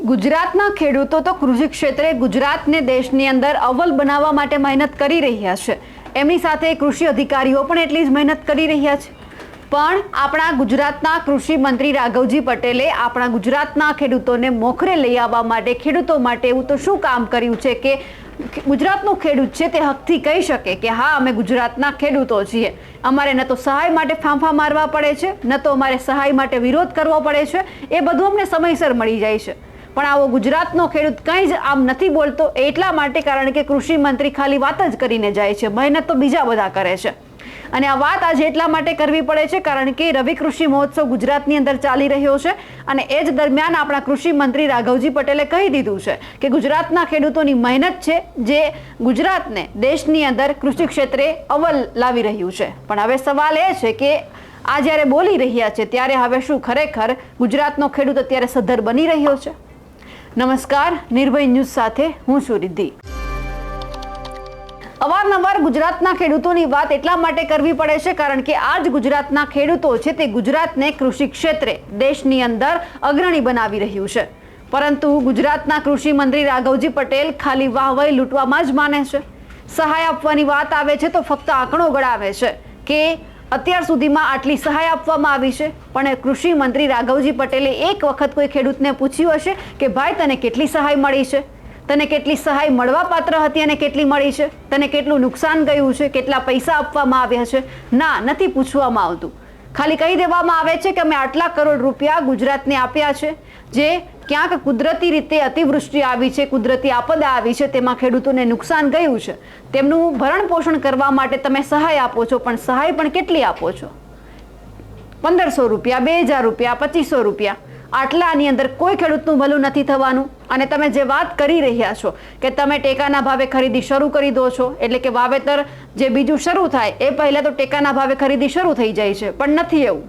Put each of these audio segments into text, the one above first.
ગુજરાતના ખેડૂતો તો કૃષિ ક્ષેત્રે ગુજરાતને દેશની અંદર અવ્વલ બનાવવા માટે મહેનત કરી રહ્યા છે। એમની સાથે કૃષિ અધિકારીઓ પણ એટલી જ મહેનત કરી રહ્યા છે। પણ આપણા ગુજરાતના કૃષિ મંત્રી રાઘવજી પટેલે આપણા ગુજરાતના ખેડૂતોને મોખરે લઈ આવવા માટે ખેડૂતો માટે એવું તો શું કામ કર્યું છે કે ગુજરાતનો ખેડૂત છે તે હકથી કહી શકે કે હા અમે ગુજરાતના ખેડૂતો છીએ, અમારે ન તો સહાય માટે ફાંફા મારવા પડે છે, ન તો અમારે સહાય માટે વિરોધ કરવો પડે છે, એ બધું અમને સમયસર મળી જાય છે। પણ આવો ગુજરાતનો ખેડૂત કંઈ જ આમ નથી બોલતો એટલા માટે કારણ કે કૃષિ મંત્રી ખાલી વાત જ કરીને જાય છે, મહેનત તો બીજા બધા કરે છે। અને આ વાત આજે એટલા માટે કરવી પડે છે કારણ કે રવિ કૃષિ મહોત્સવ ગુજરાતની અંદર ચાલી રહ્યો છે અને એ જ દરમિયાન આપણા કૃષિ મંત્રી રાઘવજી પટેલે કહી દીધું છે કે ગુજરાતના ખેડૂતોની મહેનત છે જે ગુજરાતને દેશની અંદર કૃષિ ક્ષેત્રે અવ્વલ લાવી રહ્યું છે। પણ હવે સવાલ એ છે કે આ જ્યારે બોલી રહ્યા છે ત્યારે હવે શું ખરેખર ગુજરાતનો ખેડૂત અત્યારે સદ્ધર બની રહ્યો છે? નમસ્કાર, નિર્ભય ન્યૂઝ સાથે હું છું રિદ્ધિ। અવારનવાર ગુજરાતના ખેડૂતોની વાત એટલા માટે કરવી પડે છે કારણ કે આ જ ગુજરાતના ખેડૂતો છે તે ગુજરાતને કૃષિ ક્ષેત્રે દેશની અંદર અગ્રણી બનાવી રહ્યું છે। પરંતુ ગુજરાતના કૃષિ મંત્રી રાઘવજી પટેલ ખાલી વાહવાઈ લૂંટવામાં જ માને છે। સહાય આપવાની વાત આવે છે તો ફક્ત આંકડો ગણાવે છે કે અત્યાર સુધીમાં આટલી સહાય આપવામાં આવી છે। પણ કૃષિ મંત્રી રાઘવજી પટેલે એક વખત કોઈ ખેડૂતને પૂછ્યું હશે કે ભાઈ તને કેટલી સહાય મળી છે, તને કેટલી સહાય મળવા પાત્ર હતી અને કેટલી મળી છે, તને કેટલું નુકસાન ગયું છે, કેટલા પૈસા આપવામાં આવ્યા છે? ના, નથી પૂછવામાં આવતું। ખાલી કહી દેવામાં આવે છે કે અમે આટલા કરોડ રૂપિયા ગુજરાતને આપ્યા છે, જે ક્યાંક કુદરતી રીતે અતિવૃષ્ટિ આવી છે, કુદરતી આપદા આવી છે, તેમાં ખેડૂતોને નુકસાન ગયું છે, તેમનું ભરણ પોષણ કરવા માટે તમે સહાય આપો છો। પણ સહાય પણ કેટલી આપો છો? 1500 રૂપિયા, 2000 રૂપિયા, 2500 રૂપિયા, આટલાની અંદર કોઈ ખેડૂતનું ભલું નથી થવાનું। અને તમે જે વાત કરી રહ્યા છો કે તમે ટેકાના ભાવે ખરીદી શરૂ કરી દો છો, એટલે કે વાવેતર જે બીજું શરૂ થાય એ પહેલાં તો ટેકાના ભાવે ખરીદી શરૂ થઈ જાય છે, પણ નથી એવું।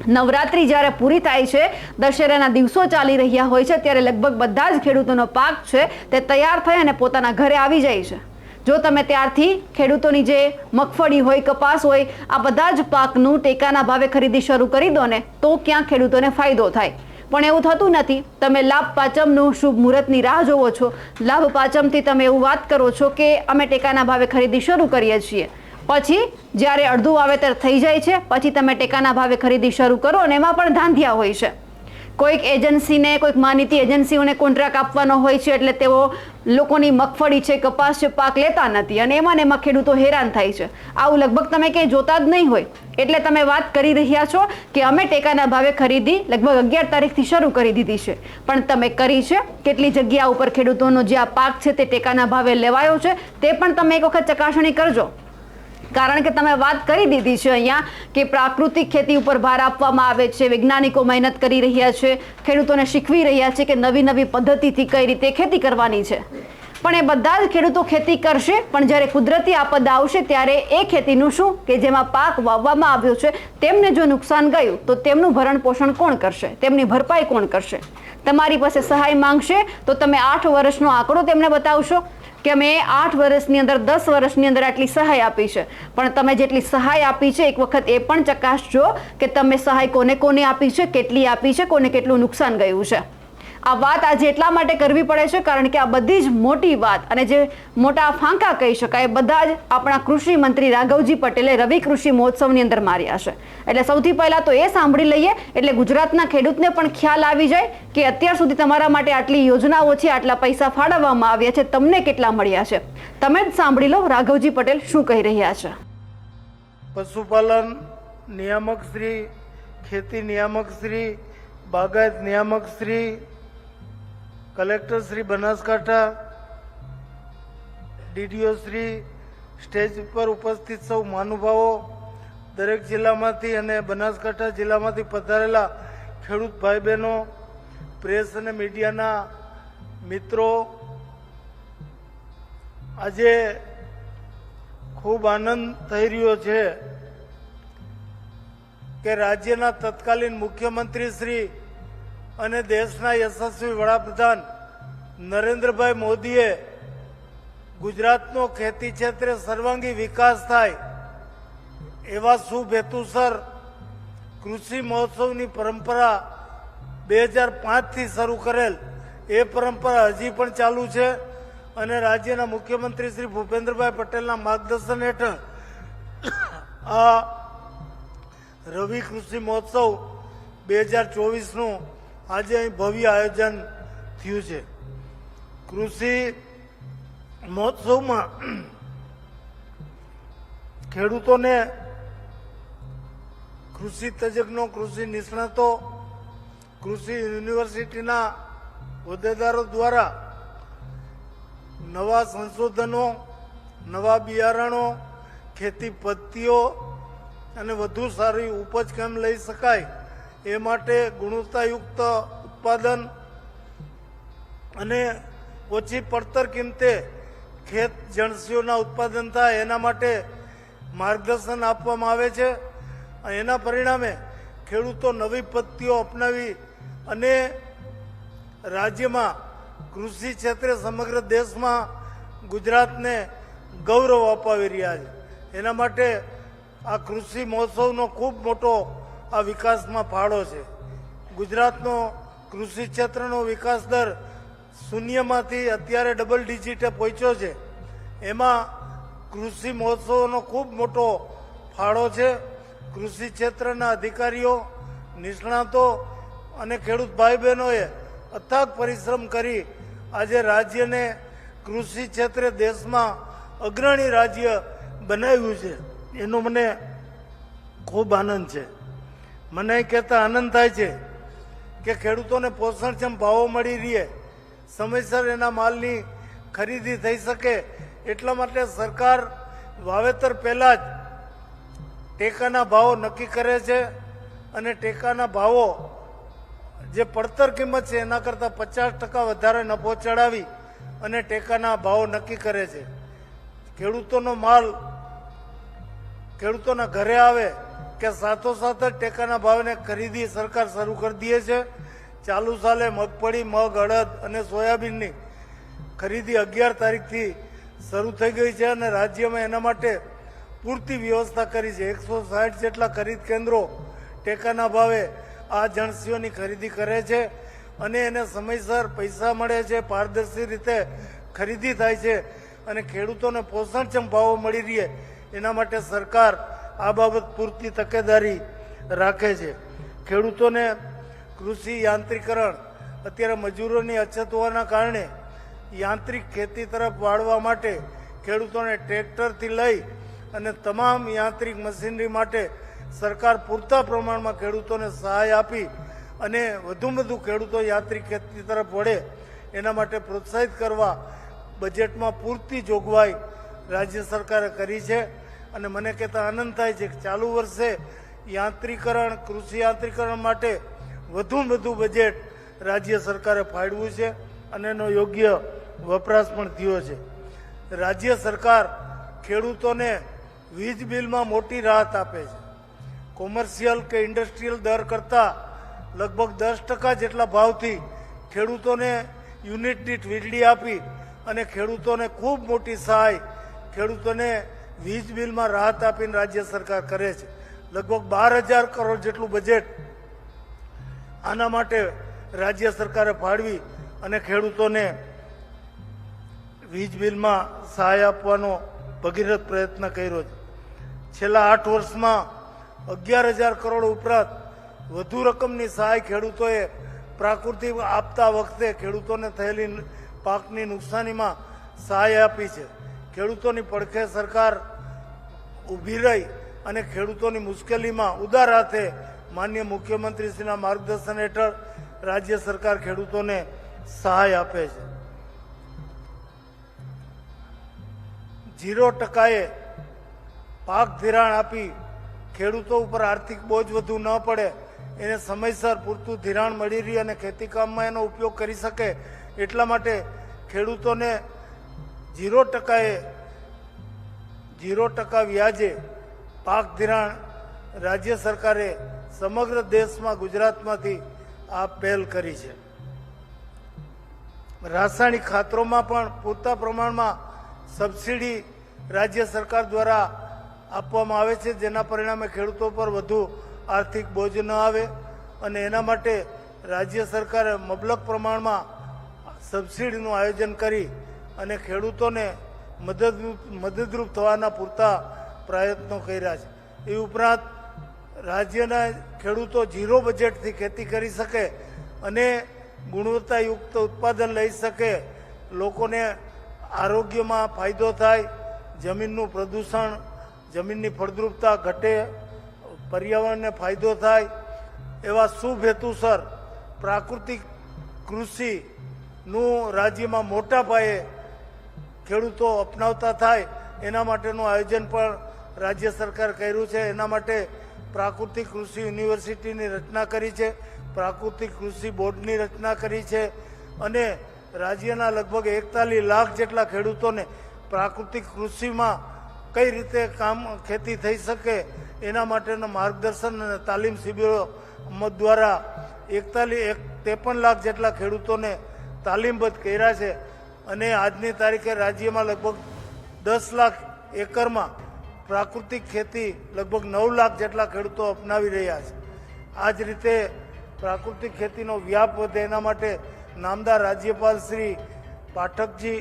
નવરાત્રી જ્યારે પૂરી થાય છે, દશેરાના દિવસો ચાલી રહ્યા હોય છે, ત્યારે લગભગ બધા જ ખેડૂતોનો પાક છે તે તૈયાર થઈ અને પોતાના ઘરે આવી જાય છે। જો તમે ત્યારથી ખેડૂતોની જે મગફળી હોય, કપાસ હોય, આ બધા જ પાકનું ટેકાના ભાવે ખરીદી શરૂ કરી દો ને તો ક્યાં ખેડૂતોને ફાયદો થાય? પણ એવું થતું નથી। તમે લાભ પાંચમનું શુભ મુહૂર્તની રાહ જોવો છો, લાભ પાંચમથી તમે એવું વાત કરો છો કે અમે ટેકાના ભાવે ખરીદી શરૂ કરીએ છીએ, પછી જ્યારે અડધું વાવેતર થઈ જાય છે પછી તમે ટેકાના ભાવે ખરીદી શરૂ કરો અને એમાં પણ ધાંધિયા હોય છે। કોઈક એજન્સીને, કોઈક માનીતી એજન્સીઓને કોન્ટ્રાક્ટ આપવાનો હોય છે એટલે તેઓ લોકોની મગફળી છે, કપાસ છે, પાક લેતા નથી અને એમાં ને એમાં ખેડૂતો હેરાન થાય છે। આવું લગભગ તમે ક્યાંય જોતા જ નહીં હોય, એટલે તમે વાત કરી રહ્યા છો કે અમે ટેકાના ભાવે ખરીદી લગભગ 11 તારીખથી શરૂ કરી દીધી છે। પણ તમે કરી છે કેટલી જગ્યા ઉપર ખેડૂતોનો જે આ પાક છે તે ટેકાના ભાવે લેવાયો છે તે પણ તમે એક વખત ચકાસણી કરજો। કારણ કે તમે વાત કરી દીધી છે અહીંયા કે પ્રાકૃતિક ખેતી ઉપર ભાર આપવામાં આવે છે, વૈજ્ઞાનિકો મહેનત કરી રહ્યા છે, ખેડૂતોને શીખવી રહ્યા છે કે નવી નવી પદ્ધતિથી કઈ રીતે ખેતી કરવાની છે। પણ એ બધા જ ખેડૂતો ખેતી કરશે, પણ જ્યારે કુદરતી આપદા આવશે ત્યારે એ ખેતીનું શું કે જેમાં પાક વાવવામાં આવ્યો છે તેમને જો નુકસાન ગયું તો તેમનું ભરણ પોષણ કોણ કરશે? તેમની ભરપાઈ કોણ કરશે? તમારી પાસે સહાય માંગશે તો તમે 8 વર્ષનો આંકડો તેમને બતાવશો કે અમે 8 વર્ષની અંદર, 10 વર્ષની અંદર આટલી સહાય આપી છે। પણ તમે જેટલી સહાય આપી છે એક વખત એ પણ ચકાસજો કે તમે સહાય કોને કોને આપી છે, કેટલી આપી છે, કોને કેટલું નુકસાન ગયું છે। આ વાત આજે એટલા માટે કરવી પડે છે કારણ કે આ બધી જ મોટી વાત અને જે મોટા ફાંકા કહી શકાય બધા જ આપણા કૃષિ મંત્રી રાઘવજી પટેલે રવિ કૃષિ મહોત્સવની અંદર માર્યા છે। એટલે સૌથી પહેલાં તો એ સાંભળી લઈએ એટલે ગુજરાતના ખેડૂતને પણ ખ્યાલ આવી જાય કે અત્યાર સુધી તમારા માટે આટલી યોજનાઓ છે, આટલા પૈસા ફાળવવામાં આવ્યા છે, તમને કેટલા મળ્યા છે? તમે જ સાંભળી લો રાઘવજી પટેલ શું કહી રહ્યા છે। પશુપાલન નિયામક શ્રી, ખેતી નિયામક શ્રી, બાગાયત નિયામક Shri, collector Shri Banaskantha, DDO Shri, stage પર ઉપસ્થિત સૌ મહાનુભાવો, દરેક જિલ્લામાંથી અને બનાસકાંઠા જિલ્લામાંથી પધારેલા ખેડૂત ભાઈ બહેનો, પ્રેસ અને મીડિયાના મિત્રો, આજે ખૂબ આનંદ થઈ રહ્યો છે કે રાજ્યના તત્કાલીન મુખ્યમંત્રી શ્રી અને દેશના યશસ્વી વડાપ્રધાન નરેન્દ્રભાઈ મોદીએ ગુજરાતનો ખેતી ક્ષેત્રે સર્વાંગી વિકાસ થાય એવા શુભ હેતુસર કૃષિ મહોત્સવની પરંપરા 2005થી શરૂ કરેલ એ પરંપરા હજી પણ ચાલુ છે અને રાજ્યના મુખ્યમંત્રી શ્રી ભૂપેન્દ્રભાઈ પટેલના માર્ગદર્શન હેઠળ આ રવિ કૃષિ મહોત્સવ 2024નું આજે અહીં ભવ્ય આયોજન થયું છે. કૃષિ મહોત્સવમાં ખેડૂતોને કૃષિ તજજ્ઞો, કૃષિ નિષ્ણાતો, કૃષિ યુનિવર્સિટીના હોદ્દેદારો દ્વારા નવા સંશોધનો, નવા બિયારણો, ખેતી પદ્ધતિઓ અને વધુ સારી ઉપજ કેમ લઈ શકાય એ માટે ગુણવત્તાયુક્ત ઉત્પાદન અને ઓછી પડતર કિંમતે ખેત જણસીઓના ઉત્પાદન થાય એના માટે માર્ગદર્શન આપવામાં આવે છે. એના પરિણામે ખેડૂતો નવી પદ્ધતિઓ અપનાવી અને રાજ્યમાં કૃષિ ક્ષેત્રે સમગ્ર દેશમાં ગુજરાતને ગૌરવ અપાવી રહ્યા છે. એના માટે આ કૃષિ મહોત્સવનો ખૂબ મોટો આ વિકાસમાં ફાળો છે. ગુજરાતનો કૃષિ ક્ષેત્રનો વિકાસ દર શૂન્યમાંથી અત્યારે ડબલ ડિજિટે પહોંચ્યો છે. એમાં કૃષિ મહોત્સવનો ખૂબ મોટો ફાળો છે. કૃષિ ક્ષેત્રના અધિકારીઓ, નિષ્ણાતો અને ખેડૂત ભાઈ બહેનોએ અથાગ પરિશ્રમ કરી આજે રાજ્યને કૃષિ ક્ષેત્રે દેશમાં અગ્રણી રાજ્ય બનાવ્યું છે. એનો મને ખૂબ આનંદ છે. મને કહેતા આનંદ થાય છે કે ખેડૂતોને પોષણક્ષમ ભાવો મળી રહે, સમયસર એના માલની ખરીદી થઈ શકે એટલા માટે સરકાર વાવેતર પહેલાં જ ટેકાના ભાવો નક્કી કરે છે અને ટેકાના ભાવો જે પડતર કિંમત છે એના કરતાં 50% વધારે નફો ચડાવી અને ટેકાના ભાવો નક્કી કરે છે. ખેડૂતોનો માલ ખેડૂતોના ઘરે આવે કે સાથોસાથ જ ટેકાના ભાવને ખરીદી સરકાર શરૂ કરી દે છે. ચાલુ સાલે મગફળી, મગ, અડદ અને સોયાબીનની ખરીદી 11 તારીખથી શરૂ થઈ ગઈ છે અને રાજ્યમાં એના માટે પૂરતી વ્યવસ્થા કરી છે. 160 જેટલા ખરીદ કેન્દ્રો ટેકાના ભાવે આ જણસીઓની ખરીદી કરે છે અને એને સમયસર પૈસા મળે છે, પારદર્શી રીતે ખરીદી થાય છે અને ખેડૂતોને પોષણક્ષમ ભાવો મળી રહે એના માટે સરકાર આ બાબત પૂરતી તકેદારી રાખે છે. ખેડૂતોને કૃષિ યાંત્રિકરણ, અત્યારે મજૂરોની અછત હોવાના કારણે યાંત્રિક ખેતી તરફ વાળવા માટે ખેડૂતોને ટ્રેક્ટરથી લઈ અને તમામ યાંત્રિક મશીનરી માટે સરકાર પૂરતા પ્રમાણમાં ખેડૂતોને સહાય આપી અને વધુમાં વધુ ખેડૂતો યાંત્રિક ખેતી તરફ વળે એના માટે પ્રોત્સાહિત કરવા બજેટમાં પૂરતી જોગવાઈ રાજ્ય સરકારે કરી છે. અને મને કહેતા આનંદ થાય છે કે ચાલુ વર્ષે યાંત્રિકરણ, કૃષિ યાંત્રિકરણ માટે વધુમાં વધુ બજેટ રાજ્ય સરકારે ફાળવ્યું છે અને એનો યોગ્ય વપરાશ પણ થયો છે. રાજ્ય સરકાર ખેડૂતોને વીજ બિલમાં મોટી રાહત આપે છે. કોમર્શિયલ કે ઇન્ડસ્ટ્રીયલ દર કરતાં લગભગ 10% જેટલા ભાવથી ખેડૂતોને યુનિટ દીઠ વીજળી આપી અને ખેડૂતોને ખૂબ મોટી સહાય, ખેડૂતોને વીજ બિલમાં રાહત આપીને રાજ્ય સરકાર કરે છે. લગભગ 12,000 કરોડ જેટલું બજેટ આના માટે રાજ્ય સરકારે ફાળવી અને ખેડૂતોને વીજ બિલમાં સહાય આપવાનો ભગીરથ પ્રયત્ન કર્યો છે. છેલ્લા 8 વર્ષમાં 11,000 કરોડ ઉપરાંત વધુ રકમની સહાય ખેડૂતોએ પ્રાકૃતિક આપતા વખતે ખેડૂતોને થયેલી પાકની નુકસાનીમાં સહાય આપી છે. ખેડૂતોની પડખે સરકાર ઊભી રહી અને ખેડૂતોની મુશ્કેલીમાં ઉદાર હાથે માનનીય મુખ્યમંત્રીશ્રીના માર્ગદર્શન હેઠળ રાજ્ય સરકાર ખેડૂતોને સહાય આપે છે. 0%એ પાક ધિરાણ આપી ખેડૂતો ઉપર આર્થિક બોજ વધુ ન પડે, એને સમયસર પૂરતું ધિરાણ મળી રહે અને ખેતીકામમાં એનો ઉપયોગ કરી શકે એટલા માટે ખેડૂતોને 0% વ્યાજે પાક ધિરાણ રાજ્ય સરકારે સમગ્ર દેશમાં ગુજરાતમાંથી આ પહેલ કરી છે. રાસાયણિક ખાતરોમાં પણ પૂરતા પ્રમાણમાં સબસિડી રાજ્ય સરકાર દ્વારા આપવામાં આવે છે, જેના પરિણામે ખેડૂતો પર વધુ આર્થિક બોજ ન આવે અને એના માટે રાજ્ય સરકારે મબલક પ્રમાણમાં સબસિડીનું આયોજન કરી અને ખેડૂતોને મદદરૂપ થવાના પૂરતા પ્રયત્નો કર્યા છે. એ ઉપરાંત રાજ્યના ખેડૂતો ઝીરો બજેટથી ખેતી કરી શકે અને ગુણવત્તાયુક્ત ઉત્પાદન લઈ શકે, લોકોને આરોગ્યમાં ફાયદો થાય, જમીનનું પ્રદૂષણ, જમીનની ફળદ્રુપતા ઘટે, પર્યાવરણને ફાયદો થાય, એવા શુભ હેતુસર પ્રાકૃતિક કૃષિનું રાજ્યમાં મોટા પાયે ખેડૂતો અપનાવતા થાય એના માટેનું આયોજન પણ રાજ્ય સરકાર કર્યું છે. એના માટે પ્રાકૃતિક કૃષિ યુનિવર્સિટીની રચના કરી છે, પ્રાકૃતિક કૃષિ બોર્ડની રચના કરી છે અને રાજ્યના લગભગ 41 લાખ જેટલા ખેડૂતોને પ્રાકૃતિક કૃષિમાં કઈ રીતે ખેતી થઈ શકે એના માટેનું માર્ગદર્શન અને તાલીમ શિબિરો દ્વારા 53 લાખ જેટલા ખેડૂતોને તાલીમબદ્ધ કર્યા છે અને આજની તારીખે રાજ્યમાં લગભગ 10 લાખ એકરમાં પ્રાકૃતિક ખેતી લગભગ 9 લાખ જેટલા ખેડૂતો અપનાવી રહ્યા છે. આ જ રીતે પ્રાકૃતિક ખેતીનો વ્યાપ વધે એના માટે નામદાર રાજ્યપાલ શ્રી પાઠકજી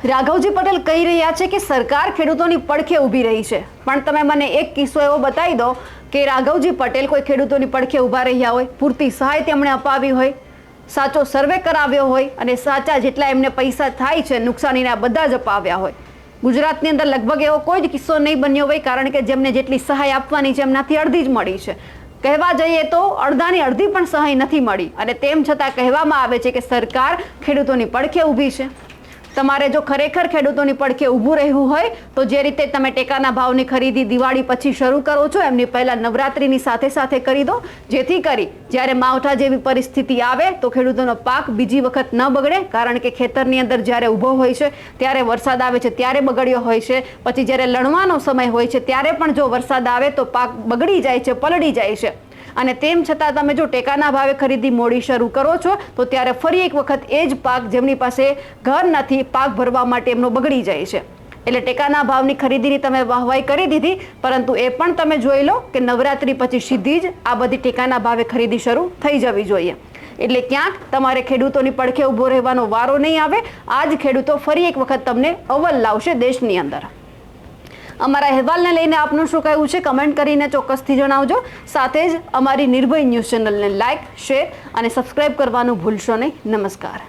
રાઘવજી પટેલ કહી રહ્યા છે કે સરકાર ખેડૂતોની પડખે ઊભી રહી છે, પણ તમે મને એક કિસ્સો એવો બતાવી દો કે રાઘવજી પટેલ કોઈ ખેડૂતોની પડખે ઊભા રહ્યા હોય, પૂરતી સહાય તેમણે અપાવી હોય, સાચો સર્વે કરાવ્યો હોય અને સાચા જેટલા એમને પૈસા થાય છે નુકસાનીના બધા જ અપાવ્યા હોય. ગુજરાતની અંદર લગભગ એવો કોઈ જ કિસ્સો નહીં બન્યો હોય, કારણ કે જેમને જેટલી સહાય આપવાની છે એમનાથી અડધી જ મળી છે. કહેવા જઈએ તો અડધાની અડધી પણ સહાય નથી મળી અને તેમ છતાં કહેવામાં આવે છે કે સરકાર ખેડૂતોની પડખે ઊભી છે. તમારે જો ખરેખર ખેડૂતોની પડખે ઊભું રહેવું હોય તો જે રીતે તમે ટેકાના ભાવની ખરીદી દિવાળી પછી શરૂ કરો છો એમની પહેલાં નવરાત્રિની સાથે સાથે કરી દો, જેથી કરી જ્યારે માવઠા જેવી પરિસ્થિતિ આવે તો ખેડૂતોનો પાક બીજી વખત ન બગડે. કારણ કે ખેતરની અંદર જ્યારે ઊભો હોય છે ત્યારે વરસાદ આવે છે ત્યારે બગડ્યો હોય છે, પછી જ્યારે લણવાનો સમય હોય છે ત્યારે પણ જો વરસાદ આવે તો પાક બગડી જાય છે, પલળી જાય છે. અને તેમ છતાં તમે જો ટેકાના ભાવે ખરીદી મોડી શરૂ કરો છો તો ત્યારે ફરી એક વખત એ જ પાક જેમની પાસે ઘર નથી, પાક ભરવા માટે એમનો બગડી જાય છે. એટલે ટેકાના ભાવની ખરીદીની તમે વાહવાઈ કરી દીધી, પરંતુ એ પણ તમે જોઈ લો કે નવરાત્રી પછી સીધી જ આ બધી ટેકાના ભાવે ખરીદી શરૂ થઈ જવી જોઈએ. એટલે ક્યાંક તમારે ખેડૂતોની પડખે ઊભો રહેવાનો વારો નહીં આવે. આ જ ખેડૂતો ફરી એક વખત તમને અવ્વલ લાવશે દેશની અંદર. અમારા અહેવાલને લઈને આપનું શું કહેવું છે કમેન્ટ કરીને ચોક્કસથી જણાવજો. સાથે જ અમારી નિર્ભય ન્યૂઝ ચેનલને લાઇક, શેર અને સબસ્ક્રાઇબ કરવાનું ભૂલશો નહીં. નમસ્કાર.